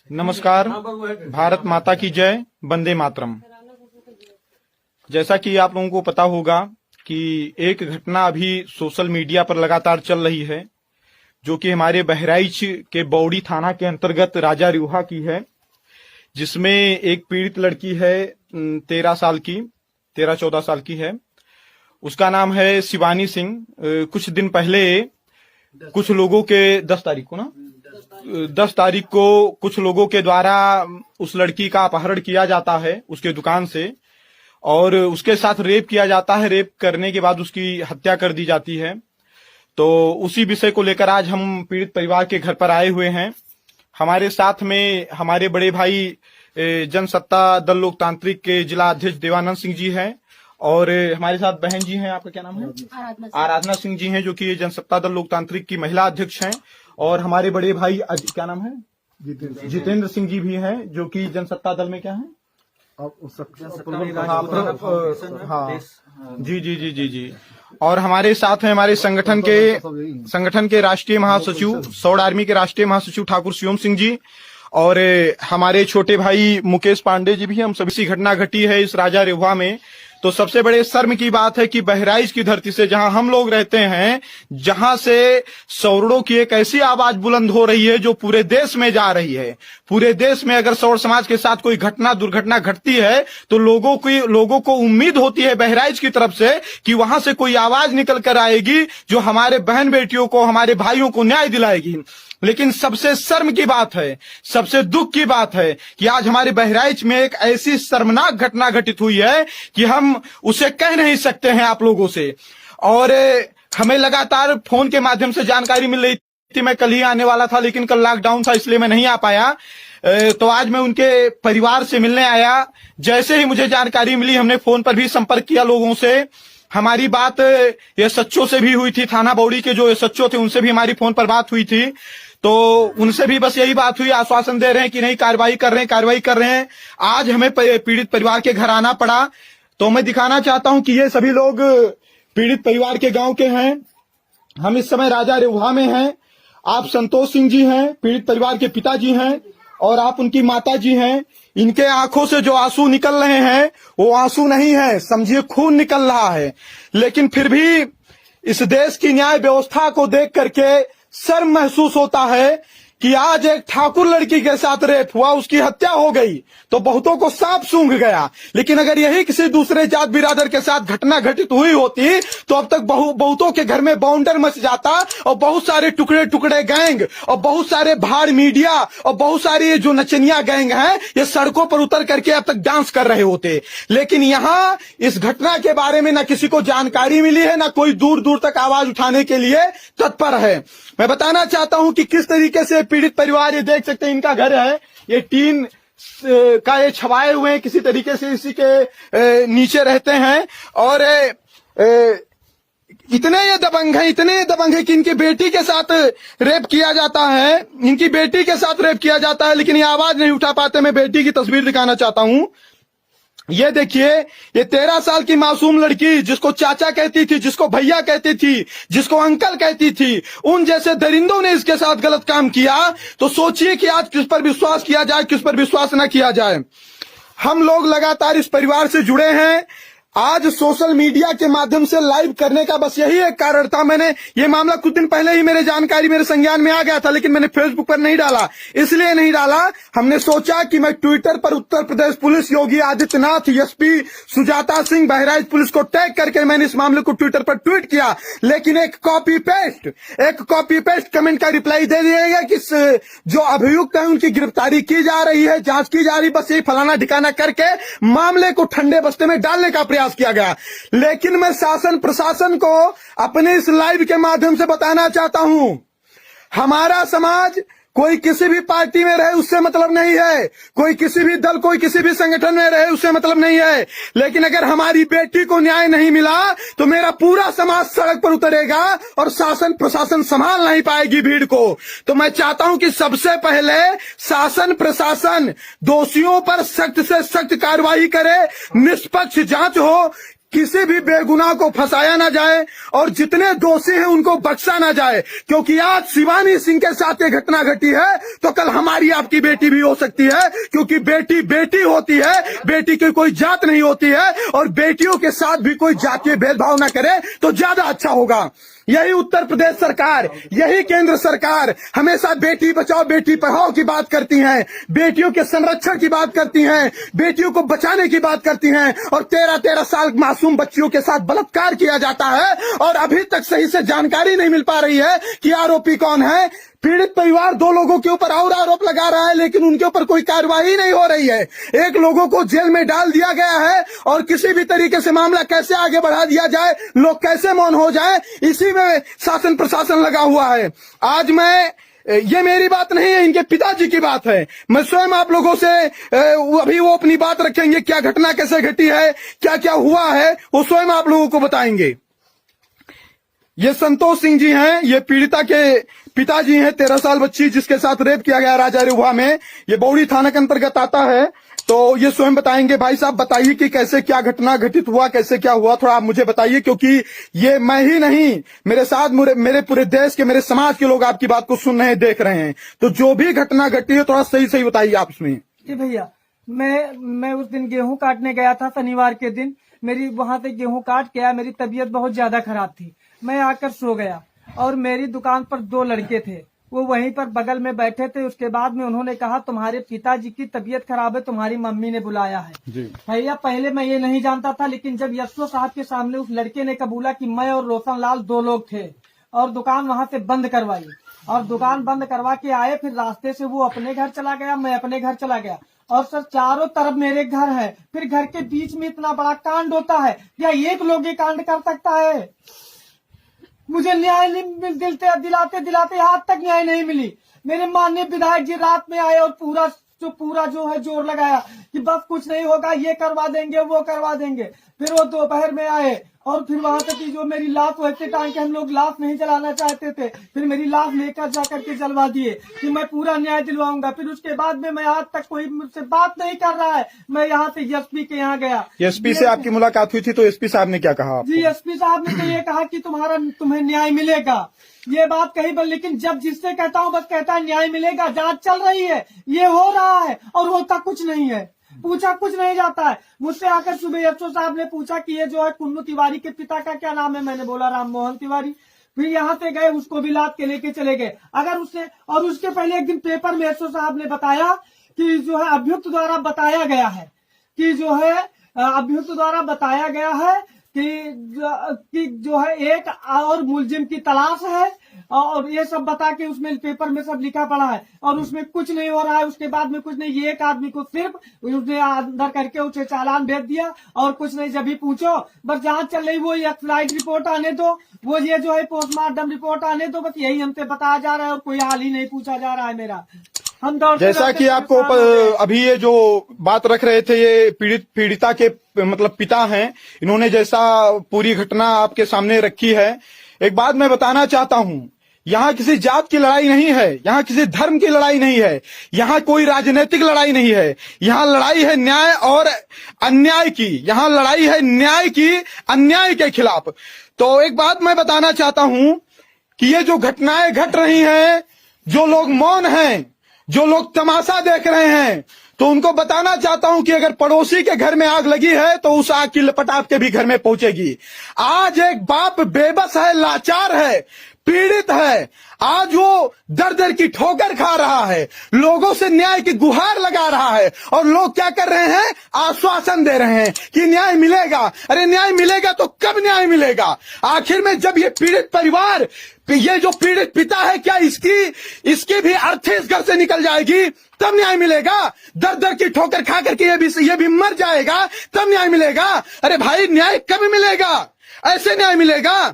नमस्कार। भारत माता की जय, वंदे मातरम। जैसा कि आप लोगों को पता होगा कि एक घटना अभी सोशल मीडिया पर लगातार चल रही है, जो कि हमारे बहराइच के बौड़ी थाना के अंतर्गत राजा रिहा की है, जिसमें एक पीड़ित लड़की है 13-14 साल की है। उसका नाम है शिवानी सिंह। कुछ दिन पहले कुछ लोगों के 10 तारीख को कुछ लोगों के द्वारा उस लड़की का अपहरण किया जाता है उसके दुकान से, और उसके साथ रेप किया जाता है। रेप करने के बाद उसकी हत्या कर दी जाती है। तो उसी विषय को लेकर आज हम पीड़ित परिवार के घर पर आए हुए हैं। हमारे साथ में हमारे बड़े भाई जनसत्ता दल लोकतांत्रिक के जिला अध्यक्ष देवानंद सिंह जी हैं, और हमारे साथ बहन जी हैं। आपका क्या नाम है? आराधना सिंह जी हैं, जो कि जनसत्ता दल लोकतांत्रिक की महिला अध्यक्ष हैं। और हमारे बड़े भाई क्या नाम है? जितेंद्र सिंह जी भी हैं, जो कि जनसत्ता दल में क्या है? हाँ जी जी जी जी जी। और हमारे साथ हैं हमारे संगठन के राष्ट्रीय महासचिव, सौड़ आर्मी के राष्ट्रीय महासचिव ठाकुर शिवम सिंह जी, और हमारे छोटे भाई मुकेश पांडे जी भी हैं। हम सभी घटना घटी है इस राजा रिहा में। तो सबसे बड़े शर्म की बात है कि बहराइच की धरती से, जहां हम लोग रहते हैं, जहां से सौरड़ों की एक ऐसी आवाज बुलंद हो रही है जो पूरे देश में जा रही है। पूरे देश में अगर सौर समाज के साथ कोई दुर्घटना घटती है तो लोगों को उम्मीद होती है बहराइच की तरफ से कि वहां से कोई आवाज निकल कर आएगी जो हमारे बहन बेटियों को, हमारे भाइयों को न्याय दिलाएगी। लेकिन सबसे शर्म की बात है, सबसे दुख की बात है कि आज हमारे बहराइच में एक ऐसी शर्मनाक घटना घटित हुई है कि हम उसे कह नहीं सकते हैं आप लोगों से। और हमें लगातार फोन के माध्यम से जानकारी मिल रही थी। मैं कल ही आने वाला था, लेकिन कल लॉकडाउन था, इसलिए मैं नहीं आ पाया। तो आज मैं उनके परिवार से मिलने आया। जैसे ही मुझे जानकारी मिली, हमने फोन पर भी संपर्क किया लोगों से। हमारी बात एसएचओ से भी हुई थी, थाना बौड़ी के जो एसएचओ थे उनसे भी हमारी फोन पर बात हुई थी। तो उनसे भी बस यही बात हुई, आश्वासन दे रहे हैं कि नहीं, कार्रवाई कर रहे हैं। आज हमें पीड़ित परिवार के घर आना पड़ा। तो मैं दिखाना चाहता हूं कि ये सभी लोग पीड़ित परिवार के गांव के हैं। हम इस समय राजा रिहा में हैं। आप संतोष सिंह जी हैं, पीड़ित परिवार के पिताजी हैं, और आप उनकी माता जी हैं। इनके आंखों से जो आंसू निकल रहे हैं वो आंसू नहीं है, समझिए खून निकल रहा है। लेकिन फिर भी इस देश की न्याय व्यवस्था को देख करके शर्म महसूस होता है कि आज एक ठाकुर लड़की के साथ रेप हुआ, उसकी हत्या हो गई तो बहुतों को सांप सूंघ गया। लेकिन अगर यही किसी दूसरे जात बिरादर के साथ घटना घटित हुई होती तो अब तक बहुतों के घर में बाउंडर मच जाता, और बहुत सारे टुकड़े गैंग, और बहुत सारे भाड़ मीडिया, और बहुत सारे ये जो नचनिया गैंग हैं, ये सड़कों पर उतर करके अब तक डांस कर रहे होते। लेकिन यहाँ इस घटना के बारे में न किसी को जानकारी मिली है, न कोई दूर दूर तक आवाज उठाने के लिए तत्पर है। मैं बताना चाहता हूं कि किस तरीके से पीड़ित परिवार, ये देख सकते हैं इनका घर है, ये टीन का ये छवाए हुए हैं, किसी तरीके से इसी के नीचे रहते हैं। और इतने ये दबंग है कि इनकी बेटी के साथ रेप किया जाता है, लेकिन ये आवाज नहीं उठा पाते। मैं बेटी की तस्वीर दिखाना चाहता हूं। ये देखिए, ये 13 साल की मासूम लड़की, जिसको चाचा कहती थी, जिसको भैया कहती थी, जिसको अंकल कहती थी, उन जैसे दरिंदों ने इसके साथ गलत काम किया। तो सोचिए कि आज किस पर विश्वास किया जाए, किस पर विश्वास न किया जाए। हम लोग लगातार इस परिवार से जुड़े हैं। आज सोशल मीडिया के माध्यम से लाइव करने का बस यही एक कारण था। मैंने ये मामला कुछ दिन पहले ही मेरे संज्ञान में आ गया था, लेकिन मैंने फेसबुक पर नहीं डाला। इसलिए नहीं डाला, हमने सोचा कि मैं ट्विटर पर Uttar Pradesh police, Yogi Adityanath, SP Sujata Singh, Bahraich police को टैग करके मैंने इस मामले को ट्विटर पर ट्वीट किया। लेकिन एक कॉपी पेस्ट कमेंट का रिप्लाई दे दिया कि जो अभियुक्त है उनकी गिरफ्तारी की जा रही है, जांच की जा रही, बस यही फलाना ठिकाना करके मामले को ठंडे बस्ते में डालने का प्रयास किया गया। लेकिन मैं शासन प्रशासन को अपने इस लाइव के माध्यम से बताना चाहता हूं, हमारा समाज कोई किसी भी पार्टी में रहे उससे मतलब नहीं है, कोई किसी भी दल, कोई किसी भी संगठन में रहे उससे मतलब नहीं है। लेकिन अगर हमारी बेटी को न्याय नहीं मिला तो मेरा पूरा समाज सड़क पर उतरेगा और शासन प्रशासन संभाल नहीं पाएगी भीड़ को। तो मैं चाहता हूं कि सबसे पहले शासन प्रशासन दोषियों पर सख्त से सख्त कार्रवाई करे, निष्पक्ष जांच हो, किसी भी बेगुनाह को फंसाया ना जाए और जितने दोषी हैं उनको बख्शा ना जाए, क्योंकि आज शिवानी सिंह के साथ ये घटना घटी है तो कल हमारी आपकी बेटी भी हो सकती है, क्योंकि बेटी बेटी होती है, बेटी की कोई जात नहीं होती है, और बेटियों के साथ भी कोई जातीय भेदभाव ना करे तो ज्यादा अच्छा होगा। यही उत्तर प्रदेश सरकार, यही केंद्र सरकार हमेशा बेटी बचाओ बेटी पढ़ाओ की बात करती हैं, बेटियों के संरक्षण की बात करती हैं, बेटियों को बचाने की बात करती हैं, और 13-13 साल मासूम बच्चियों के साथ बलात्कार किया जाता है और अभी तक सही से जानकारी नहीं मिल पा रही है कि आरोपी कौन है। पीड़ित परिवार 2 लोगों के ऊपर और आरोप लगा रहा है, लेकिन उनके ऊपर कोई कार्रवाई नहीं हो रही है। 1 लोगों को जेल में डाल दिया गया है और किसी भी तरीके से मामला कैसे आगे बढ़ा दिया जाए, लोग कैसे मौन हो जाए, इसी में शासन प्रशासन लगा हुआ है। आज ये मेरी बात नहीं है, इनके पिताजी की बात है। मैं स्वयं आप लोगों से अभी वो अपनी बात रखेंगे, क्या घटना कैसे घटी है, क्या क्या हुआ है, वो स्वयं आप लोगों को बताएंगे। ये संतोष सिंह जी हैं, ये पीड़िता के पिताजी हैं। 13 साल बच्ची जिसके साथ रेप किया गया राजारेहुआ में, ये बौड़ी थाना के अंतर्गत आता है, तो ये स्वयं बताएंगे। भाई साहब बताइए कि कैसे क्या घटना घटित हुआ, कैसे क्या हुआ, थोड़ा आप मुझे बताइए, क्योंकि ये मैं ही नहीं, मेरे साथ मेरे पूरे देश के, मेरे समाज के लोग आपकी बात को सुन रहे हैं, देख रहे हैं, तो जो भी घटना घटी है थोड़ा सही सही बताइए आप उसमें। जी भैया, मैं उस दिन गेहूं काटने गया था, शनिवार के दिन। मेरी वहां से गेहूं काट के आया, मेरी तबीयत बहुत ज्यादा खराब थी, मैं आकर सो गया और मेरी दुकान पर 2 लड़के थे, वो वहीं पर बगल में बैठे थे। उसके बाद में उन्होंने कहा तुम्हारे पिताजी की तबीयत खराब है, तुम्हारी मम्मी ने बुलाया है। भैया पहले मैं ये नहीं जानता था, लेकिन जब यशो साहब के सामने उस लड़के ने कबूला कि मैं और रोशन लाल 2 लोग थे और दुकान वहां से बंद करवाई, और दुकान बंद करवा के आए, फिर रास्ते से वो अपने घर चला गया, मैं अपने घर चला गया, और सर चारों तरफ मेरे घर है, फिर घर के बीच में इतना बड़ा कांड होता है, या 1 लोग ये कांड कर सकता है? मुझे न्याय दिलाते दिलाते आज तक न्याय नहीं मिली। मेरे माननीय विधायक जी रात में आए और पूरा जो है जोर लगाया कि बस कुछ नहीं होगा, ये करवा देंगे वो करवा देंगे। फिर वो दोपहर में आए और फिर वहां से जो मेरी लाश वैसे टांग के, हम लोग लाश नहीं जलाना चाहते थे, फिर मेरी लाश लेकर जाकर के जलवा दिए कि मैं पूरा न्याय दिलवाऊंगा। फिर उसके बाद में मैं आज तक कोई मुझसे बात नहीं कर रहा है। मैं यहाँ से एसपी के यहाँ गया। एसपी से आपकी मुलाकात हुई थी तो एसपी साहब ने क्या कहा? जी एसपी साहब ने तो ये कहा कि तुम्हें न्याय मिलेगा, ये बात कही, लेकिन जब जिससे कहता हूँ बस कहता है न्याय मिलेगा, जांच चल रही है, ये हो रहा है, और होता कुछ नहीं है, पूछा कुछ नहीं जाता है। मुझसे आकर सुबह एसओ साहब ने पूछा कि ये जो है कुन्नू तिवारी के पिता का क्या नाम है, मैंने बोला राम मोहन तिवारी। फिर यहाँ से गए, उसको भी लाद के लेके चले गए। अगर उसने, और उसके पहले एक दिन पेपर में एसओ साहब ने बताया कि जो है अभियुक्त द्वारा बताया गया है कि जो है अभियुक्त द्वारा बताया गया है कि जो है एक और मुलजिम की तलाश है, और ये सब बता के उसमें पेपर में सब लिखा पड़ा है, और उसमें कुछ नहीं हो रहा है। उसके बाद में कुछ नहीं, ये एक आदमी को सिर्फ उसने अंदर करके उसे चालान भेज दिया और कुछ नहीं। जब भी पूछो बस जांच चल रही, वो एक्सराइड रिपोर्ट आने दो, वो ये जो है पोस्टमार्टम रिपोर्ट आने दो, बस यही हमसे बताया जा रहा है और कोई हाल ही नहीं पूछा जा रहा है मेरा। हम जैसा कि आपको अभी ये जो बात रख रहे थे, ये पीड़िता के मतलब पिता हैं, इन्होंने जैसा पूरी घटना आपके सामने रखी है, एक बात मैं बताना चाहता हूं, यहाँ किसी जात की लड़ाई नहीं है, यहाँ किसी धर्म की लड़ाई नहीं है, यहाँ कोई राजनीतिक लड़ाई नहीं है, यहाँ लड़ाई है न्याय और अन्याय की, यहाँ लड़ाई है न्याय की अन्याय के खिलाफ। तो एक बात मैं बताना चाहता हूं कि ये जो घटनाएं घट रही हैं, जो लोग मौन हैं, जो लोग तमाशा देख रहे हैं, तो उनको बताना चाहता हूं कि अगर पड़ोसी के घर में आग लगी है तो उस आग की लपट आपके भी घर में पहुंचेगी। आज एक बाप बेबस है, लाचार है, पीड़ित है, आज वो दर दर की ठोकर खा रहा है, लोगों से न्याय की गुहार लगा रहा है, और लोग क्या कर रहे हैं, आश्वासन दे रहे हैं कि न्याय मिलेगा। अरे न्याय मिलेगा तो कब न्याय मिलेगा? आखिर में जब ये पीड़ित परिवार, ये जो पीड़ित पिता है, क्या इसकी भी अर्थी इस घर से निकल जाएगी तब न्याय मिलेगा? दर दर की ठोकर खा करके ये भी मर जाएगा तब न्याय मिलेगा? अरे भाई न्याय कब मिलेगा? ऐसे न्याय मिलेगा?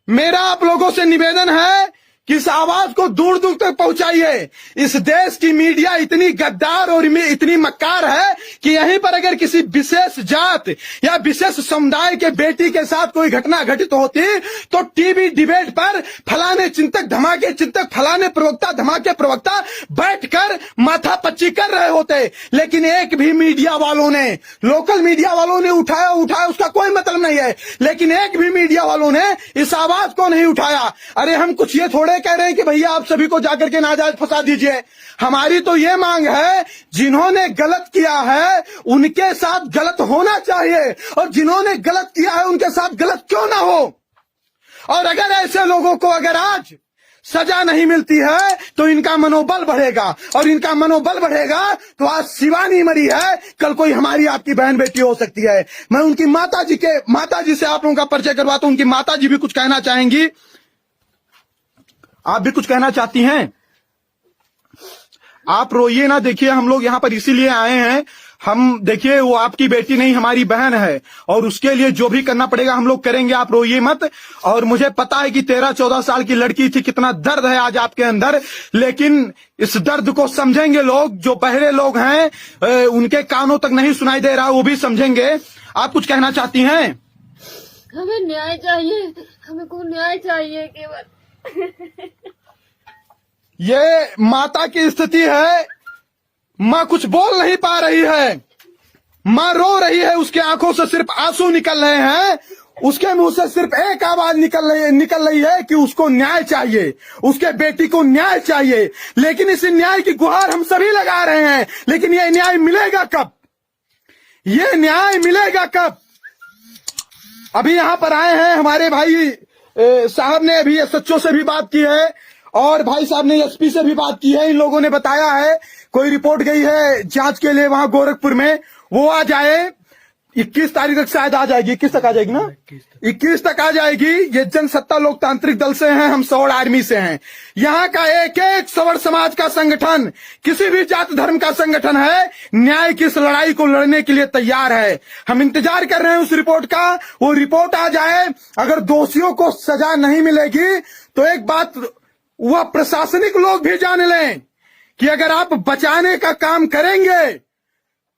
मेरा आप लोगों से निवेदन है कि इस आवाज को दूर दूर तक पहुंचाइए। इस देश की मीडिया इतनी गद्दार और इतनी मक्कार है कि यहीं पर अगर किसी विशेष जात या विशेष समुदाय के बेटी के साथ कोई घटना घटित होती तो टीवी डिबेट पर फलाने चिंतक धमाके चिंतक, फलाने प्रवक्ता धमाके प्रवक्ता बैठकर माथा पच्ची कर रहे होते। लेकिन एक भी मीडिया वालों ने, लोकल मीडिया वालों ने उठाया उसका कोई मतलब नहीं है, लेकिन एक भी मीडिया वालों ने इस आवाज को नहीं उठाया। अरे हम कुछ ये थोड़े कह रहे हैं कि भैया आप सभी को जाकर के नाजायज फंसा दीजिए। हमारी तो ये मांग है, जिन्होंने गलत किया है उनके साथ गलत होना चाहिए, और जिन्होंने गलत किया है उनके साथ गलत क्यों ना हो। और अगर ऐसे लोगों को अगर आज सजा नहीं मिलती है तो इनका मनोबल बढ़ेगा, और इनका मनोबल बढ़ेगा तो आज शिवानी मरी है, कल कोई हमारी आपकी बहन बेटी हो सकती है। मैं उनकी माताजी से आप लोगों का परिचय करवाता हूं। उनकी माताजी भी कुछ कहना चाहेंगी। आप भी कुछ कहना चाहती हैं? आप रोइए ना, देखिए हम लोग यहां पर इसीलिए आए हैं। हम देखिए वो आपकी बेटी नहीं हमारी बहन है, और उसके लिए जो भी करना पड़ेगा हम लोग करेंगे, आप रोइए मत। और मुझे पता है कि 13-14 साल की लड़की थी, कितना दर्द है आज आपके अंदर, लेकिन इस दर्द को समझेंगे लोग, जो बहरे लोग हैं उनके कानों तक नहीं सुनाई दे रहा, वो भी समझेंगे। आप कुछ कहना चाहती हैं? हमें न्याय चाहिए, हमें को न्याय चाहिए केवल। ये माता की स्थिति है, माँ कुछ बोल नहीं पा रही है, माँ रो रही है, उसके आंखों से सिर्फ आंसू निकल रहे हैं, उसके मुंह से सिर्फ एक आवाज निकल रही है कि उसको न्याय चाहिए, उसके बेटी को न्याय चाहिए। लेकिन इस न्याय की गुहार हम सभी लगा रहे हैं, लेकिन ये न्याय मिलेगा कब? ये न्याय मिलेगा कब? अभी यहां पर आए हैं हमारे भाई साहब ने अभी एसएचओ से भी बात की है, और भाई साहब ने एसपी से भी बात की है। इन लोगों ने बताया है कोई रिपोर्ट गई है जांच के लिए वहां गोरखपुर में, वो आ जाए 21 तारीख तक शायद आ जाएगी। 21 तक आ जाएगी ना? 21 तक आ जाएगी। ये जनसत्ता लोकतांत्रिक दल से हैं, हम सौड़ आर्मी से हैं। यहाँ का एक एक सवर्ण समाज का संगठन, किसी भी जात धर्म का संगठन है, न्याय की इस लड़ाई को लड़ने के लिए तैयार है। हम इंतजार कर रहे हैं उस रिपोर्ट का, वो रिपोर्ट आ जाए। अगर दोषियों को सजा नहीं मिलेगी तो एक बात वह प्रशासनिक लोग भी जान लें कि अगर आप बचाने का काम करेंगे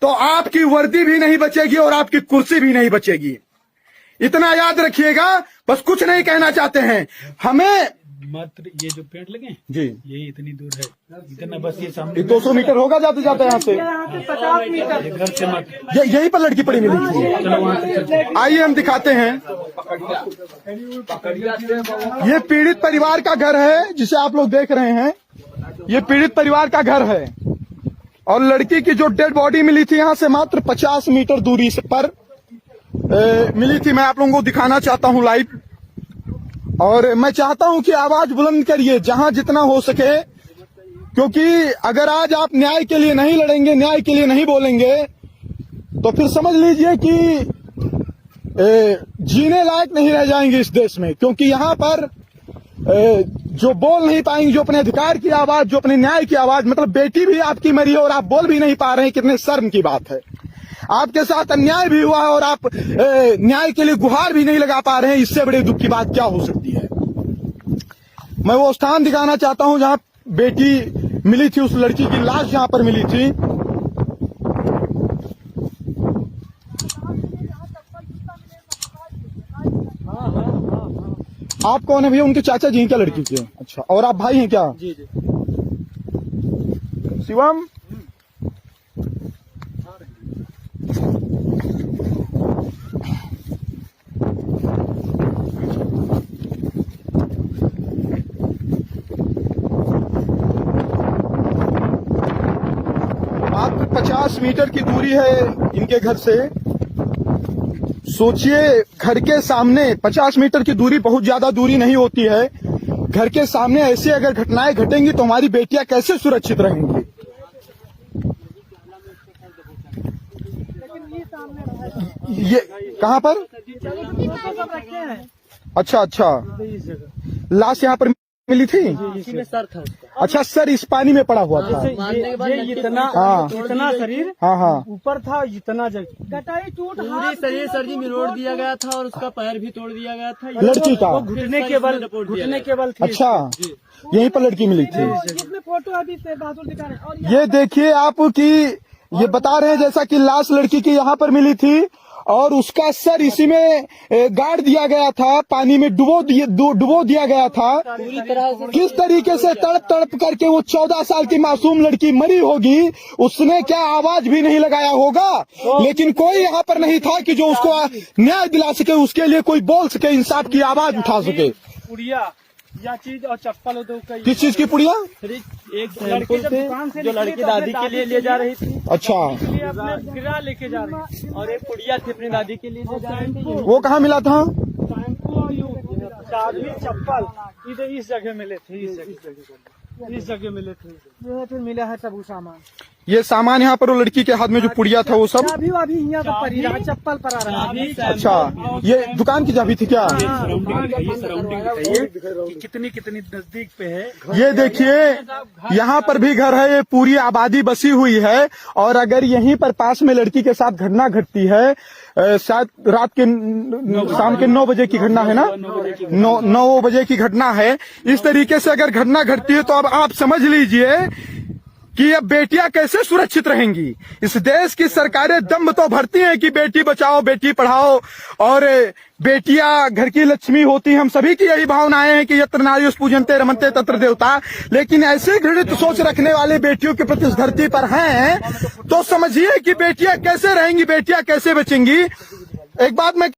तो आपकी वर्दी भी नहीं बचेगी और आपकी कुर्सी भी नहीं बचेगी। इतना याद रखिएगा। बस कुछ नहीं कहना चाहते हैं हमें। मात्र ये जो पेड़ लगे जी, ये इतनी दूर है, इतना बस ये सामने 200 मीटर होगा जाते जाते यहाँ से। 50 मीटर घर से मात्र यहीं पर लड़की पड़ी मिली थी। चलो वहाँ से चलते हैं। आइए हम दिखाते हैं। ये पीड़ित परिवार का घर है जिसे आप लोग देख रहे हैं। ये पीड़ित परिवार का घर है, और लड़की की जो डेड बॉडी मिली थी यहाँ से मात्र 50 मीटर दूरी पर मिली थी। मैं आप लोगों को दिखाना चाहता हूँ लाइव, और मैं चाहता हूं कि आवाज बुलंद करिए जहां जितना हो सके, क्योंकि अगर आज आप न्याय के लिए नहीं लड़ेंगे, न्याय के लिए नहीं बोलेंगे, तो फिर समझ लीजिए कि जीने लायक नहीं रह जाएंगे इस देश में। क्योंकि यहाँ पर जो बोल नहीं पाएंगे, जो अपने अधिकार की आवाज, जो अपने न्याय की आवाज, मतलब बेटी भी आपकी मरी है और आप बोल भी नहीं पा रहे हैं, कितने शर्म की बात है। आपके साथ अन्याय भी हुआ है और आप न्याय के लिए गुहार भी नहीं लगा पा रहे हैं। इससे बड़े दुख की बात क्या हो सकती है। मैं वो स्थान दिखाना चाहता हूं जहां बेटी मिली थी, उस लड़की की लाश जहां पर मिली थी। आप कौन है भैया? उनके चाचा जी हैं क्या लड़की के? अच्छा, और आप भाई हैं क्या? जी जी। शिवम, मात्र 50 मीटर की दूरी है इनके घर से। सोचिए, घर के सामने 50 मीटर की दूरी बहुत ज्यादा दूरी नहीं होती है। घर के सामने ऐसे अगर घटनाएं घटेंगी तो हमारी बेटियां कैसे सुरक्षित रहेंगी? ये कहाँ पर? अच्छा अच्छा, लाश यहाँ पर मिली थी? इसी में सर था उसका। अच्छा, सर इस पानी में पड़ा हुआ था। ये इतना हाँ। इतना शरीर हाँ हाँ। ऊपर था, इतना जगह कटाई टूट पूरी शरीर सर जी मिलोड़ दिया गया था और उसका पैर भी तोड़ दिया गया था। लड़की का? घुटने के बल, घुटने के बल थी। अच्छा, यहीं पर लड़की मिली थी। इसमें फोटो अभी से बहादुर दिखा रहे हैं। और ये देखिए आप कि ये बता रहे हैं जैसा कि लाश लड़की की यहाँ पर मिली थी और उसका सर इसी में गाड़ दिया गया था, पानी में डुबो दिया गया था। पूरी तरह से किस तरीके से तड़प तड़प करके वो 14 साल की मासूम लड़की मरी होगी, उसने क्या आवाज भी नहीं लगाया होगा, लेकिन कोई यहाँ पर नहीं था कि जो उसको न्याय दिला सके, उसके लिए कोई बोल सके, इंसाफ की आवाज उठा सके। पुड़िया या चीज और चप्पल उदो का किस चीज की पुड़िया? एक लड़की जब दुकान से जो लड़की दादी के लिए ले जा रही थी, अच्छा, ये अपने गिरा लेके जा रही थी और एक पुड़िया थी अपनी दादी के लिए ले जा रही थी। वो कहाँ मिला था? चाबी चप्पल इधर इस जगह मिले थे, इस जगह मिले थे। ये फिर मिला है सब वो सामान। ये सामान यहाँ पर वो लड़की के हाथ में जो पुड़िया था वो सब? चाबी वाभी यहाँ पर पड़ी रहा, चप्पल पर आ रहा है। अच्छा, ये दुकान की चाबी थी क्या? कितनी कितनी नजदीक पे है। ये देखिए यहाँ पर भी घर है, ये पूरी आबादी बसी हुई है और अगर यहीं पर पास में लड़की के साथ घटना घटती है, शायद रात के शाम के 9 बजे की घटना है ना, 9 बजे की घटना है। इस तरीके से अगर घटना घटती है तो अब आप समझ लीजिए कि अब बेटियां कैसे सुरक्षित रहेंगी। इस देश की सरकारें दम तो भरती हैं कि बेटी बचाओ बेटी पढ़ाओ और बेटियां घर की लक्ष्मी होती हैं, हम सभी की यही भावनाएं हैं कि यत्र नार्यः पूजन्ते रमन्ते तत्र देवता, लेकिन ऐसे घृणित सोच रखने वाले बेटियों के प्रति इस धरती पर हैं तो समझिए कि बेटियां कैसे रहेंगी, बेटियां कैसे बचेंगी। एक बात मैं